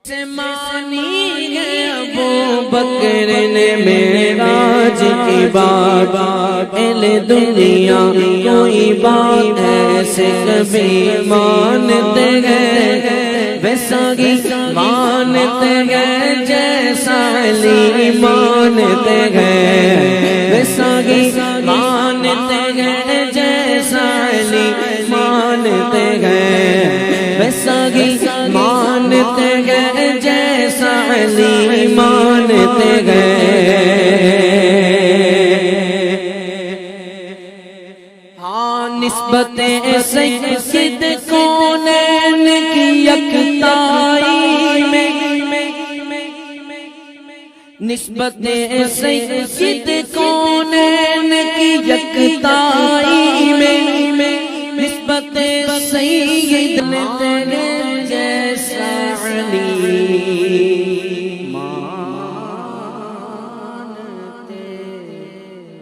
سے مانی ہے ابو بکر نے معراج کی بات، اہل دنیا کوئی بات ایسے کبھی مانتے ہیں، ویسا ہی مانتے ہیں جیسا علی مانتے ہیں، ویسا ہی مانتے ہیں جیسا علی مانتے ہیں، ویسا ہی مانتے ہیں جیسا علی مانتے ہیں۔ ہاں نسبت سید کونین کی یکتائی میں، نسبت سید کونین کی یکتائی میں، نسبت سید نے تیرے جیسا علی